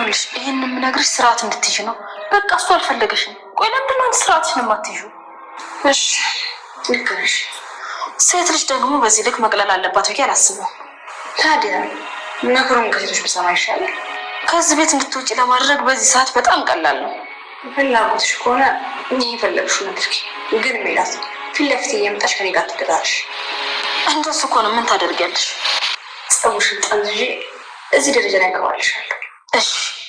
ይኸውልሽ ይሄን የምነግርሽ ስርዓት እንድትይዥ ነው። በቃ እሱ አልፈለገሽም። ቆይ ለምንድን ነው ስርዓትሽን የማትይዥው? እሺ ልክ ነሽ። ሴት ልጅ ደግሞ በዚህ ልክ መቅለል አለባት ብዬ አላስብም። ታዲያ ምክሩን ከሴቶች ብሰማ ይሻላል? ከዚህ ቤት እንድትወጪ ለማድረግ በዚህ ሰዓት በጣም ቀላል ነው። ፍላጎትሽ ከሆነ እኔ የፈለግሽውን አድርጊ። ግን ሜላት ፊት ለፊት እየመጣሽ ከኔ ጋር ትገጣለሽ። እንደሱ ከሆነ ምን ታደርጊያለሽ? ፀጉርሽን ጠምዝዤ እዚህ ደረጃ ላይ አገባልሻለሁ። እሺ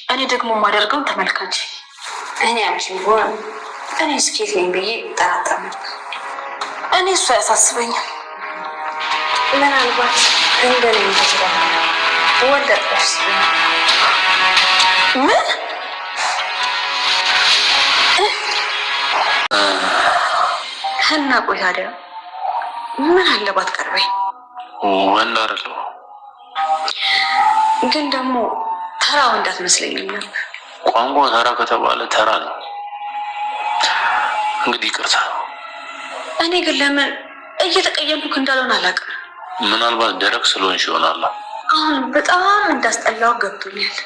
እኔ ደግሞ የማደርገውን ተመልካች። እኔ አንቺን ብሆን እኔ ስኬት ነኝ ብዬ ጠራጠር ነበር። እኔ እሱ አያሳስበኝም። ምናልባት እንደኔ ተችላለ ወልደጥሽ ምን ሀና ቆይ ታዲያ ምን አለባት ቀርበኝ? ወንድ አይደለሁ ግን ደግሞ ተራ ወንድ አትመስለኝም ነበር። ቋንቋ ተራ ከተባለ ተራ ነው። እንግዲህ ይቅርታ። እኔ ግን ለምን እየተቀየምኩ እንዳልሆነ አላውቅም። ምናልባት ደረቅ ስለሆንሽ ይሆናል። አሁን በጣም እንዳስጠላው ገብቶኛል።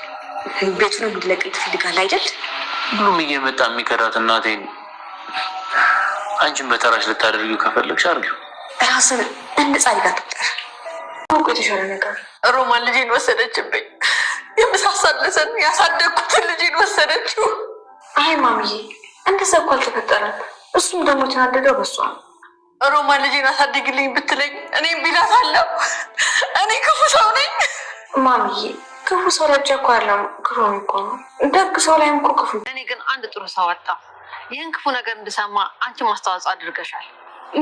ቤቱን እንድለቅቅ ትፈልጋለህ አይደል? ሁሉም እየመጣ የሚከዳት እናቴን አንቺን በተራሽ ልታደርጊው ከፈለግሽ አድርጊው። ራስን እንደ ጻድቅ አትቁጠር። አውቆ የተሻለ ነገር ሮማን ልጄን ወሰደችብኝ። የምሳሳለሰን ያሳደግኩትን ልጄን ወሰደችው። አይ ማሚዬ እንደዛ እኮ አልተፈጠረም። እሱም ደግሞ ተናደደው በሷ። ሮማን ልጄን አሳድግልኝ ብትለኝ እኔም ቢላታለሁ። እኔ ክፉ ሰው ነኝ ማሚዬ። ክፉ ሰው ላይ ብቻ እኮ አይደለም ክፉ እኮ ነው። ደግ ሰው ላይም እኮ ክፉ። እኔ ግን አንድ ጥሩ ሰው አጣ። ይህን ክፉ ነገር እንድሰማ አንቺ ማስተዋጽኦ አድርገሻል።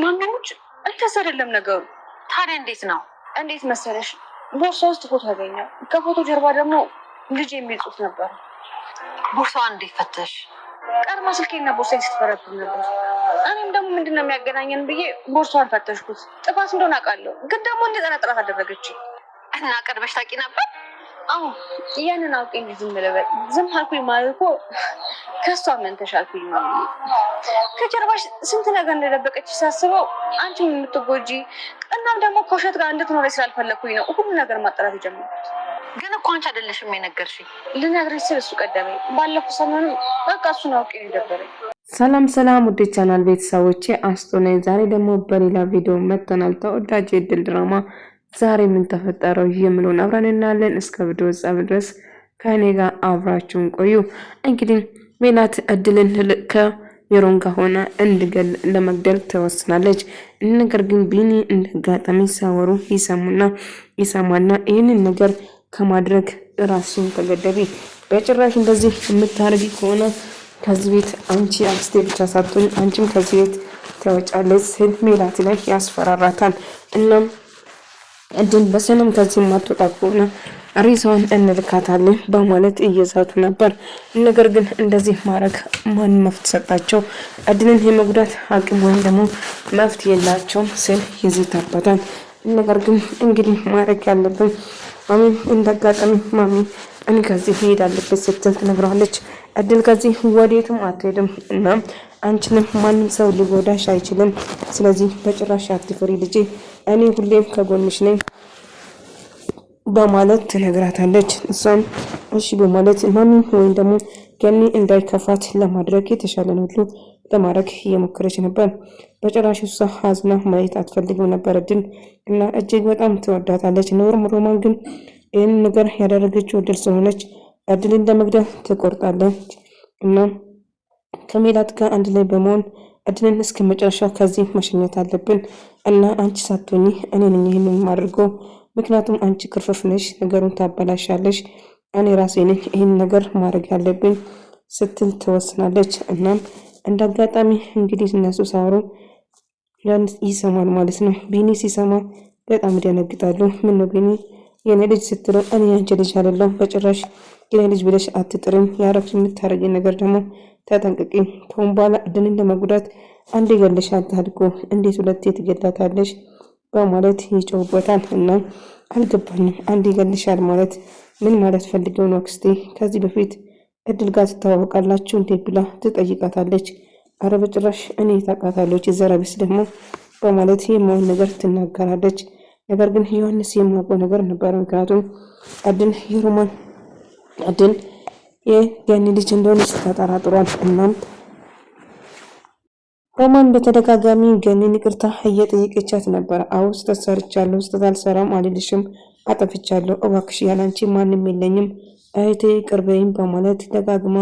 ማሚዎች እንደዛ አይደለም ነገሩ። ታዲያ እንዴት ነው? እንዴት መሰለሽ ቦርሳ ውስጥ ፎቶ አገኘው። ከፎቶ ጀርባ ደግሞ ልጅ የሚል ጽሑፍ ነበር። ቦርሳዋን እንዴት ፈተሽ? ቀድማ ስልኬና ቦርሳዬን ስትፈረብር ነበር። እኔም ደግሞ ምንድነው የሚያገናኘን ብዬ ቦርሳዋን ፈተሽኩት። ጥፋት እንደሆነ አውቃለሁ፣ ግን ደግሞ እንድጠረጥራት አደረገች። እና ቀድመሽ ታውቂ ነበር? አዎ ያንን አውቄ እንጂ ዝም ልበል? ዝም አልኩኝ ማለት እኮ ከሷ ምን ተሻልኩኝ ማለት ነው። ከጀርባሽ ስንት ነገር እንደደበቀች ሳስበው አንቺም የምትጎጂ እናም ደግሞ ከውሸት ጋር እንድትኖሪ ስላልፈለኩኝ ነው ሁሉ ነገር ማጣራት የጀመርኩት። ግን እኮ አንቺ አይደለሽም የነገርሽኝ። ልነግርሽ ስል እሱ ቀደመኝ። ባለፈው ሰሞኑ በቃ እሱን አውቄ ነው የደበረኝ። ሰላም ሰላም ውድ ቻናል ቤተሰቦቼ አስቶ ነኝ። ዛሬ ደግሞ በሌላ ቪዲዮ መጥተናል። ተወዳጅ የድል ድራማ ዛሬ ምን ተፈጠረው የምለውን አብረን እናያለን። እስከ ቪዲዮ ፍጻሜ ድረስ ከእኔ ጋር አብራችሁን ቆዩ። እንግዲህ ሜላት እድልን ከሜሮን ጋር ሆና ለመግደል ተወስናለች። ነገር ግን ቢኒ እንደጋጣሚ ሲያወሩ ይሰማና ይህንን ነገር ከማድረግ ራስሽን ተገደቢ፣ በጭራሽ እንደዚህ የምታደርጊ ከሆነ ከዚህ ቤት አንቺ አክስቴ ብቻ ሳትሆኝ አንቺም ከዚህ ቤት ተወጫለች ሲል ሜላት ላይ ያስፈራራታል። እናም እድል በሰላም ከዚህ ማትወጣ ከሆነ ሬሳዋን እንልካታለን በማለት እየዛቱ ነበር። ነገር ግን እንደዚህ ማድረግ ማን መፍት ሰጣቸው? እድልን የመጉዳት አቅም ወይም ደግሞ መፍት የላቸውም ሲል ይዝታበታል። ነገር ግን እንግዲህ ማድረግ ያለብን ማሚ እንዳጋጣሚ ማሚ እኔ ከዚህ ሄድ አለበት ስትል ትነግረዋለች። እድል ከዚህ ወዴትም አትሄድም እና አንቺንም ማንም ሰው ሊጎዳሽ አይችልም። ስለዚህ በጭራሽ አትፍሪ ልጄ፣ እኔ ሁሌም ከጎንሽ ነኝ በማለት ትነግራታለች። እሷም እሺ በማለት ማሚ ወይም ደግሞ ገኒ እንዳይከፋት ለማድረግ የተሻለን ሁሉ ለማድረግ እየሞከረች ነበር። በጭራሽ እሷ ሀዝና ማየት አትፈልግም ነበር እድል እና እጅግ በጣም ትወዳታለች። ሮማን ግን ይህን ነገር ያደረገችው እድል ስለሆነች እድልን ለመግደል ትቆርጣለች እና ከሜላት ጋር አንድ ላይ በመሆን እድልን እስከ መጨረሻ ከዚህ መሸኘት አለብን እና አንቺ ሳትሆኚ እኔ ነኝ ይህንን የማደርገው፣ ምክንያቱም አንቺ ክርፍፍ ነሽ፣ ነገሩን ታበላሻለሽ፣ እኔ ራሴ ነኝ ይህን ነገር ማድረግ ያለብኝ ስትል ትወስናለች። እናም እንዳጋጣሚ እንግዲህ እነሱ ሳወሩ ይሰማል ማለት ነው። ቢኒ ሲሰማ በጣም ይደነግጣሉ። ምን ነው ቢኒ የኔ ልጅ ስትለው እኔ አንቺ ልጅ አይደለሁም፣ በጭራሽ የኔ ልጅ ብለሽ አትጥሪኝ፣ ያረፍሽ የምታረጊ ነገር ደግሞ ተጠንቅቂ፣ ከአሁን በኋላ እድልን ለመጉዳት አንዴ ገለሻል ታድጎ እንዴት ሁለቴ ትገዳታለሽ በማለት ይጮህበታል። እና አልገባኝም አንዴ ገለሻል ማለት ምን ማለት ፈልገው ነው አክስቴ? ከዚህ በፊት እድል ጋር ትተዋወቃላችሁ እንዴ ብላ ትጠይቃታለች። አረ በጭራሽ እኔ ታውቃታለች ዘረቢስ ደግሞ በማለት የማውን ነገር ትናገራለች። ነገር ግን ዮሐንስ የማውቀው ነገር ነበር፣ ምክንያቱም እድል የገኒ ልጅ እንደሆነች ተጠራጥሯል። እናም ሮማን በተደጋጋሚ ገኒን ይቅርታ እየጠየቀቻት ነበር። አዎ ስህተት ሰርቻለሁ፣ ስህተት አልሰራም አልልሽም፣ አጠፍቻለሁ፣ እባክሽ ያላንቺ ማንም የለኝም፣ እህቴ ይቅር በይኝ በማለት ደጋግማ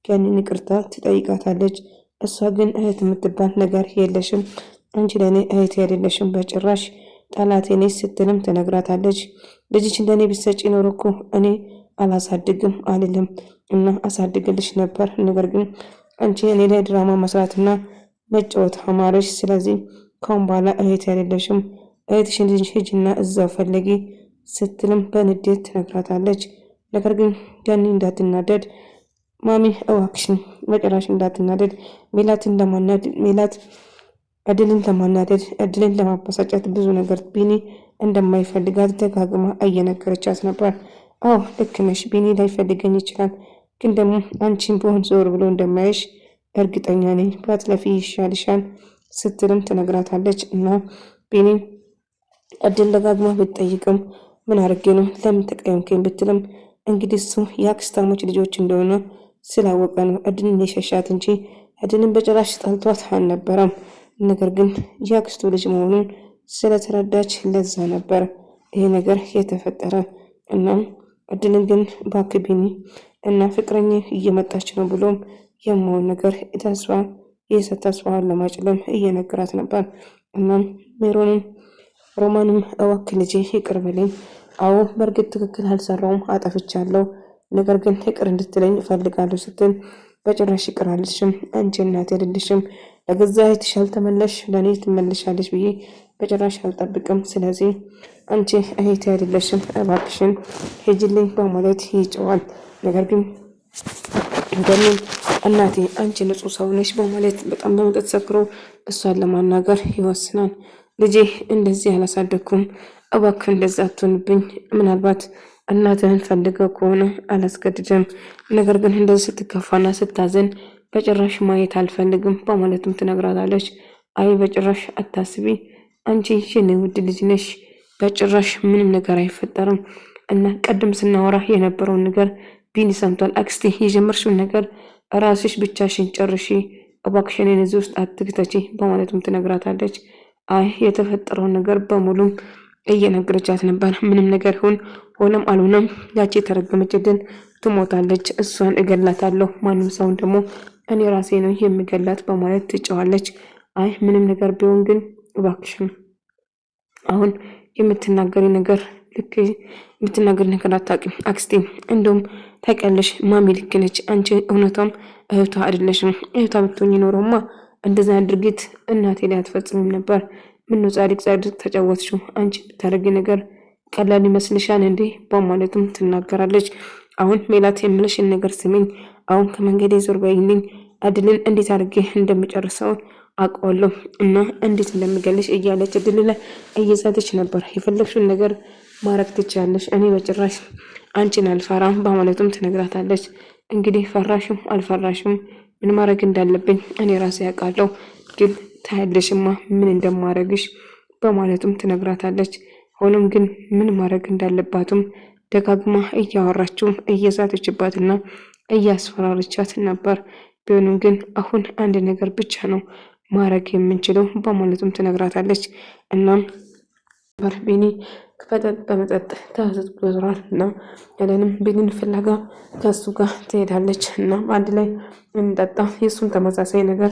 ገኒን ይቅርታ ትጠይቃታለች። እሷ ግን እህት የምትባል ነገር የለሽም፣ አንቺ ለእኔ እህቴ አይደለሽም፣ በጭራሽ ጠላቴ ነሽ ስትልም ትነግራታለች። ልጅሽ እንደኔ ብትሰጪ ኖሮ እኮ እኔ አላሳድግም አልልም እና አሳድግልሽ ነበር። ነገር ግን አንቺ እኔ ላይ ድራማ መስራትና መጫወት አማረሽ። ስለዚህ ካሁን በኋላ እህት አይደለሽም፣ እህትሽን ልጅ ሂጂና እዛው ፈለጊ ስትልም በንዴት ትነግራታለች። ነገር ግን ገኒ እንዳትናደድ ማሚ እባክሽን በጭራሽ እንዳትናደድ፣ ሜላት እድልን ለማናደድ እድልን ለማበሳጨት ብዙ ነገር ቢኒ እንደማይፈልጋት ደጋግማ እየነገረቻት ነበር። አዎ ልክ ነሽ፣ ቢኒ ላይፈልገኝ ይችላል፣ ግን ደግሞ አንቺን በሆን ዞር ብሎ እንደማይሽ እርግጠኛ ነኝ፣ ባትለፊ ይሻልሻል ስትልም ትነግራታለች። እና ቢኒ እድል ደጋግማ ብትጠይቅም ምን አድርጌ ነው ለምን ተቀየምከኝ ብትልም እንግዲህ እሱ የአክስታሞች ልጆች እንደሆነ ስላወቀ ነው እድልን የሸሻት እንጂ እድልን በጭራሽ ጠልቷት አልነበረም። ነገር ግን የአክስቱ ልጅ መሆኑን ስለተረዳች ለዛ ነበር ይሄ ነገር የተፈጠረ። እናም እድልን ግን እባክህ ቢኒ እና ፍቅረኛ እየመጣች ነው ብሎም የማውን ነገር ተስፋዋን ለማጭለም እየነገራት ነበር። እናም ሮማንም እባክህ ልጄ ይቅር በለኝ፣ አዎ በእርግጥ ትክክል አልሰራውም፣ አጠፍቻለሁ፣ ነገር ግን ይቅር እንድትለኝ እፈልጋለሁ ስትል በጭራሽ ይቅር አልልሽም፣ አንቺ እናቴ አይደለሽም፣ ለገዛ እህትሽ አልተመለሽ ለእኔ ትመለሻለሽ ብዬ በጭራሽ አልጠብቅም፣ ስለዚህ አንቺ እህቴ አይደለሽም፣ እባክሽን ሂጂልኝ በማለት ይጨዋል። ነገር ግን ገኒም እናቴ አንቺ ንጹህ ሰው ነሽ በማለት በጣም በመጠጥ ሰክሮ እሷን ለማናገር ይወስናል። ልጄ እንደዚህ አላሳደግኩም፣ እባክህ እንደዛ አትሆንብኝ፣ ምናልባት እናትህን ፈልገው ከሆነ አላስገድድም፣ ነገር ግን እንደዚህ ስትከፋና ስታዘን በጭራሽ ማየት አልፈልግም በማለትም ትነግራታለች። አይ በጭራሽ አታስቢ፣ አንቺ የኔ ውድ ልጅ ነሽ፣ በጭራሽ ምንም ነገር አይፈጠርም እና ቀደም ስናወራ የነበረውን ነገር ቢኒ ሰምቷል። አክስቴ የጀመርሽውን ነገር ራስሽ ብቻሽን ጨርሺ፣ እባክሽን እዚህ ውስጥ አትግተቺ በማለትም ትነግራታለች። አይ የተፈጠረውን ነገር በሙሉ እየነገረቻት ነበር። ምንም ነገር ሆነም አልሆነም ያቺ የተረገመች እድል ትሞታለች፣ እሷን እገላታለሁ፣ ማንም ሰውን ደግሞ እኔ ራሴ ነው የሚገላት በማለት ትጨዋለች። አይ ምንም ነገር ቢሆን ግን እባክሽን አሁን የምትናገሪ ነገር አታውቂም አክስቴ፣ እንደውም ታውቂያለሽ ማሚ ልክ ነች፣ አንቺ እውነቷም እህቷ አይደለሽም። እህቷ ብትሆኚ ኖሮማ እንደዛ ድርጊት እናቴ ላይ አትፈጽምም ነበር። ምነው ጻድቅ ተጫወትሽው? አንቺ ብታደርጊ ነገር ቀላል ይመስልሻል እንዴ? በማለትም ትናገራለች። አሁን ሜላት የምልሽን ነገር ስሚኝ፣ አሁን ከመንገዴ ዞር በይልኝ፣ እድልን እንዴት አድርጌ እንደምጨርሰው አውቀዋለሁ እና እንዴት እንደምገልሽ እያለች እድል ላይ እየዛተች ነበር። የፈለግሽውን ነገር ማድረግ ትችያለሽ፣ እኔ በጭራሽ አንቺን አልፈራም በማለትም ትነግራታለች። እንግዲህ ፈራሽም አልፈራሽም ምን ማድረግ እንዳለብኝ እኔ ራሴ ያውቃለሁ፣ ግን ታያለሽማ ምን እንደማደርግሽ በማለትም ትነግራታለች። ሆኖም ግን ምን ማድረግ እንዳለባትም ደጋግማ እያወራችው እየዛተችባትና እያስፈራረቻት ነበር። ቢሆንም ግን አሁን አንድ ነገር ብቻ ነው ማድረግ የምንችለው በማለትም ትነግራታለች። እናም ቢኒ በመጠጥ ተዘጥቷል እና ያለንም ቢኒን ፍለጋ ከሱ ጋር ትሄዳለች እና አንድ ላይ እንጠጣ የእሱን ተመሳሳይ ነገር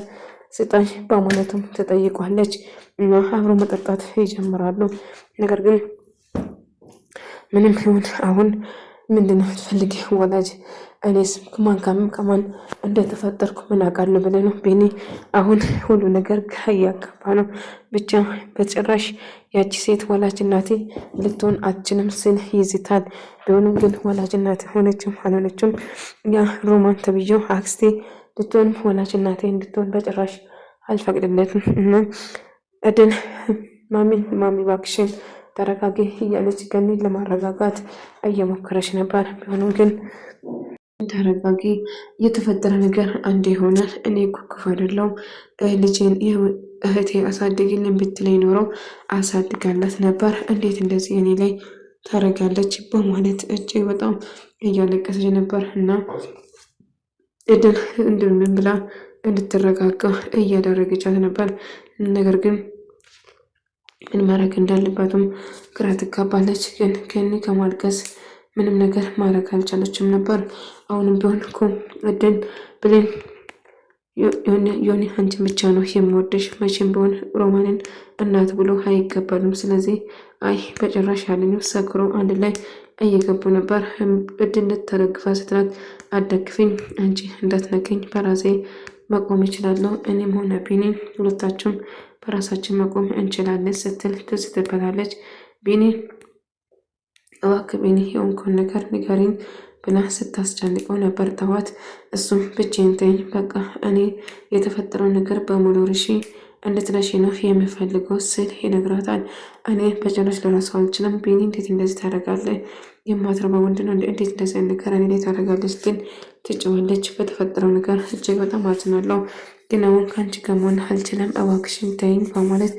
ስጠኝ በማለትም ትጠይቋለች እና አብሮ መጠጣት ይጀምራሉ። ነገር ግን ምንም ይሁን አሁን ምንድነው ትፈልጊ ወላጅ እኔስ ከማን እንደተፈጠርኩ ምን አውቃለሁ ብለህ ነው ቢኒ? አሁን ሁሉ ነገር ግራ እያጋባ ነው። ብቻ በጭራሽ ያቺ ሴት ወላጅ እናቴ ልትሆን አትችልም ስል ይዝታል። ቢሆንም ግን ወላጅ እናቴ ሆነችም አልሆነችም ያ ሮማን ተብዬው አክስቴ ልትሆን ወላጅ እናቴ እንድትሆን በጭራሽ አልፈቅድለትም እና እድል ማሚ እባክሽን ተረጋጊ እያለች ገኒን ለማረጋጋት እየሞከረች ነበር። ቢሆንም ግን ተረጋጊ፣ የተፈጠረ ነገር አንዴ ይሆናል። እኔ እኮ ክፉ አይደለሁም። ልጄን እህቴ አሳድግልኝ ብትለኝ ኖረው አሳድጋላት ነበር። እንዴት እንደዚህ እኔ ላይ ታረጋለች? በማለት እጅግ በጣም እያለቀሰች ነበር እና ኤደን እንደምን ብላ እንድትረጋጋ እያደረገቻት ነበር። ነገር ግን ምን ማድረግ እንዳለባትም ግራ ትጋባለች። ግን ከኒ ከማልቀስ ምንም ነገር ማድረግ አልቻለችም ነበር። አሁንም ቢሆን እኮ ኤደን ብሌን ዮኒ አንቺን ብቻ ነው የሚወደሽ፣ መቼም ቢሆን ሮማንን እናት ብሎ አይቀበልም። ስለዚህ አይ በጭራሽ ያለኝ ሰክሮ አንድ ላይ እየገቡ ነበር። እድነት ተደግፋ ስትላት አደግፍኝ፣ አንቺ እንዳትነገኝ በራሴ መቆም እችላለሁ፣ እኔም ሆነ ቢኒ ሁለታችሁም በራሳችን መቆም እንችላለን ስትል ትዝ ትበላለች። ቢኒ እባክህ ቢኒ የሆንከውን ነገር ንገሪኝ ብላ ስታስጨንቀው ነበር። ተዋት፣ እሱም ብቻዬን ተይኝ፣ በቃ እኔ የተፈጠረው ነገር በሙሉ ርሺ እንድትረሺ ነው የምፈልገው ስል ይነግራታል። እኔ በጭራሽ ልረሳው አልችልም። ቢኒ እንዴት እንደዚህ ታደርጋለህ? የማትረባ ወንድ ነው እንዴት እንደዚህ ነገር እኔ ላይ ታደርጋለች? ግን ትጭዋለች። በተፈጠረው ነገር እጅግ በጣም አዝናለሁ፣ ግን አሁን ከአንቺ ጋር መሆን አልችልም፣ እባክሽን ተይኝ በማለት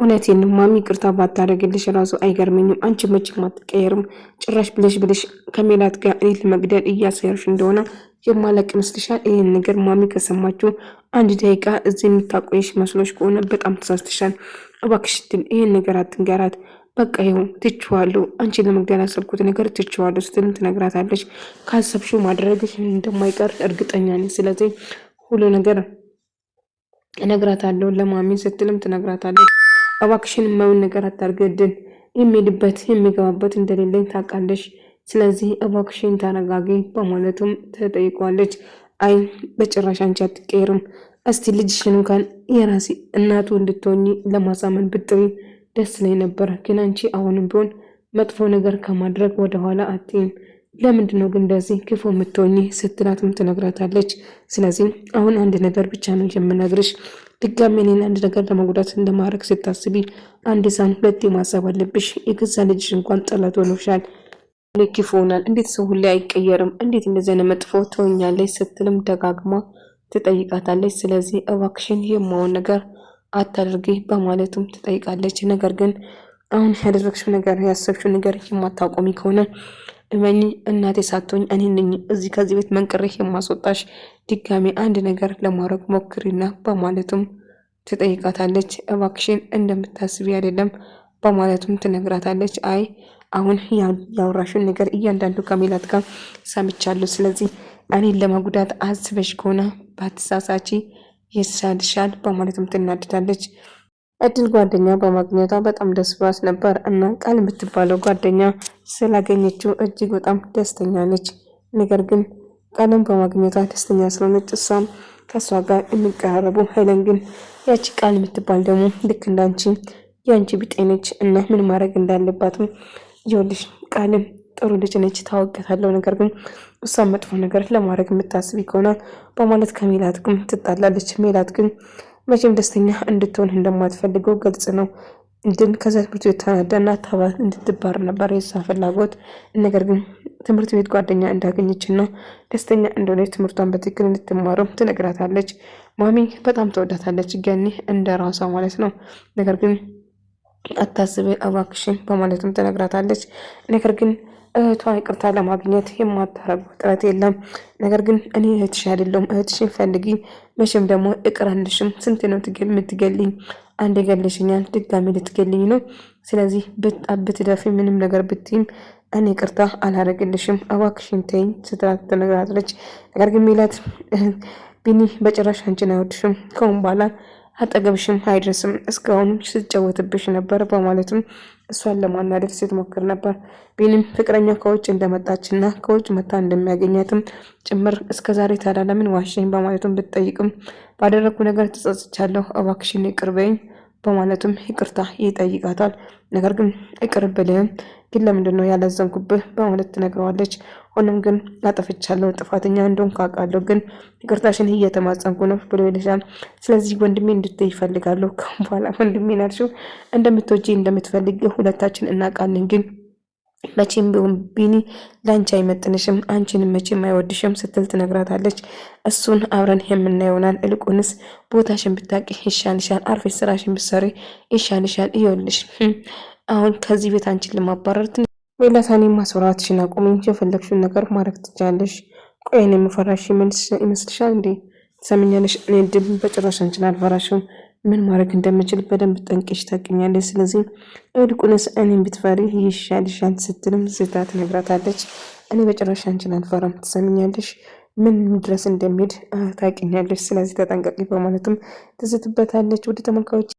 እውነቴን ነው ማሚ፣ ይቅርታ ባታደርግልሽ ራሱ አይገርመኝም። አንቺ መቼም አትቀየርም። ጭራሽ ብለሽ ከሜላት ጋር እኔ ለመግደል እያሰሩሽ እንደሆነ የማለቅ ይመስልሻል? ይህን ነገር ማሚ ከሰማችሁ አንድ ደቂቃ እዚህ የምታቆይሽ መስሎሽ ከሆነ በጣም ተሳስተሻል። እባክሽ ይህን ነገር አትንገራት። በቃ ይኸው ትችዋለሁ፣ አንቺ ለመግደል ያሰብኩት ነገር ትችዋለሁ ስትልም ትነግራታለች። ካሰብሽው ማድረግሽ እንደማይቀር እርግጠኛ ነኝ። ስለዚህ ሁሉ ነገር እነግራታለሁ ለማሚ ስትልም ትነግራታለች። እባክሽን የማይሆን ነገር አታርገድን፣ የሚሄድበት የሚገባበት እንደሌለኝ ታውቃለሽ። ስለዚህ እባክሽን ተረጋጊ በማለቱም ተጠይቋለች። አይ በጭራሽ አንቺ አትቀየርም። እስቲ ልጅሽን እንኳን የራሴ እናቱ እንድትሆኚ ለማሳመን ብጥሪ ደስ ላይ ነበር። ግን አንቺ አሁንም ቢሆን መጥፎ ነገር ከማድረግ ወደኋላ አትይም። ለምንድን ነው ግን እንደዚህ ክፉ የምትሆኚ ስትላትም ትነግራታለች። ስለዚህ አሁን አንድ ነገር ብቻ ነው የምነግርሽ፣ ድጋሜ እኔን አንድ ነገር ለመጉዳት እንደማድረግ ስታስቢ አንድ ሳን ሁለቴ ማሰብ አለብሽ። የገዛ ልጅሽ እንኳን ጠላት ሆኖሻል። ክፉ ሆናል። እንዴት ሰው ሁሌ አይቀየርም? እንዴት እንደዚህ አይነት መጥፎ ትሆኛለች? ስትልም ደጋግማ ትጠይቃታለች። ስለዚህ እባክሽን የማውን ነገር አታድርጊ በማለቱም ትጠይቃለች። ነገር ግን አሁን ያደረግሽው ነገር ያሰብሽው ነገር የማታቆሚ ከሆነ እመኚ እናቴ ሳትሆኝ እኔ ነኝ እዚህ ከዚህ ቤት መንቅሬ የማስወጣሽ። ድጋሜ አንድ ነገር ለማድረግ ሞክሪና በማለቱም ትጠይቃታለች። እባክሽን እንደምታስቢ አይደለም በማለቱም ትነግራታለች። አይ አሁን ያወራሽውን ነገር እያንዳንዱ ከሜላት ጋር ሰምቻለሁ። ስለዚህ እኔን ለመጉዳት አስበሽ ከሆነ ባትሳሳቺ ይሻልሻል በማለትም ትናድዳለች። እድል ጓደኛ በማግኘቷ በጣም ደስ ብሏት ነበር እና ቃል የምትባለው ጓደኛ ስላገኘችው እጅግ በጣም ደስተኛ ነች። ነገር ግን ቃልን በማግኘቷ ደስተኛ ስለሆነች እሷም ከእሷ ጋር የሚቀራረቡ ሄለን ግን ያቺ ቃል የምትባል ደግሞ ልክ እንዳንቺ የአንቺ ቢጤ ነች እና ምን ማድረግ እንዳለባትም ይኸውልሽ ቃልም ጥሩ ልጅ ነች ታወቀታለሁ። ነገር ግን እሷን መጥፎ ነገር ለማድረግ የምታስቢ ከሆነ በማለት ከሜላት ግን ትጣላለች። ሜላት ግን መቼም ደስተኛ እንድትሆን እንደማትፈልገው ግልጽ ነው። ግን ከዛ ትምህርት ቤት ተናዳና ተባል እንድትባር ነበር የሷ ፍላጎት። ነገር ግን ትምህርት ቤት ጓደኛ እንዳገኘችና ደስተኛ እንደሆነች ትምህርቷን በትክክል እንድትማረው ትነግራታለች። ማሚ በጣም ተወዳታለች፣ ገኒ እንደ ራሷ ማለት ነው። ነገር ግን አታስቢ እባክሽን በማለትም ትነግራታለች። ነገር ግን እህቷ ይቅርታ ለማግኘት የማታረገው ጥረት የለም። ነገር ግን እኔ እህትሽ አይደለሁም፣ እህትሽን ፈልጊ፣ መቼም ደግሞ እቅራልሽም። ስንት ነው የምትገልኝ? አንድ የገለሽኛል፣ ድጋሚ ልትገልኝ ነው። ስለዚህ ብትደፊ ምንም ነገር ብትይም እኔ ይቅርታ አላደርግልሽም፣ እባክሽን ተይኝ ስትላት ትነግራታለች። ነገር ግን ሜላት ቢኒ በጭራሽ አንቺን አይወድሽም፣ ከሁን በኋላ አጠገብሽም አይደርስም፣ እስካሁንም ስትጫወትብሽ ነበር በማለትም እሷን ለማናደድ ስትሞክር ነበር። ቢኒም ፍቅረኛ ከውጭ እንደመጣችና ከውጭ መታ እንደሚያገኛትም ጭምር እስከዛሬ ታዲያ ለምን ዋሸኝ በማለትም ብትጠይቅም ባደረግኩ ነገር ተጸጽቻለሁ፣ እባክሽን ይቅር በይኝ በማለትም ይቅርታ ይጠይቃታል። ነገር ግን ይቅር ብልህም ግን ለምንድን ነው ያላዘንኩብህ በማለት ትነግረዋለች። ሆኖም ግን አጠፍቻለሁ፣ ጥፋተኛ እንደሆንኩ አውቃለሁ፣ ግን ይቅርታሽን እየተማጸንኩ ነው ብሎ ይልሻል። ስለዚህ ወንድሜ እንድትይ ይፈልጋለሁ። ከአሁን በኋላ ወንድሜ ናልሽው እንደምትወጂ እንደምትፈልግ ሁለታችን እናውቃለን። ግን መቼም ቢሆን ቢኒ ለአንቺ አይመጥንሽም፣ አንቺንም መቼም አይወድሽም ስትል ትነግራታለች። እሱን አብረን የምናየውናል። እልቁንስ ቦታሽን ብታውቂ ይሻልሻል፣ አርፈሽ ስራሽን ብትሰሪ ይሻልሻል። ይኸውልሽ አሁን ከዚህ ቤት አንቺን ለማባረር ሜላታኔ ማስወራትሽን አቁሚ፣ የፈለግሽውን ነገር ማድረግ ትችያለሽ። ቆይ እኔ የምፈራሽ ይመስልሻል እንዴ? ትሰምኛለሽ? እኔ ድል በጭራሽ አንቺን አልፈራሽም። ምን ማድረግ እንደምችል በደንብ ጠንቅሽ ታውቂኛለሽ። ስለዚህ ይልቁንስ እኔን ብትፈሪ ይሻልሻል ስትልም ዝታ ትነግራታለች። እኔ በጭራሽ አንቺን አልፈራም። ትሰምኛለሽ? ምን ድረስ እንደሚሄድ ታውቂኛለሽ። ስለዚህ ተጠንቀቂ በማለትም ትዝትበታለች። ወደ ተመልካዮች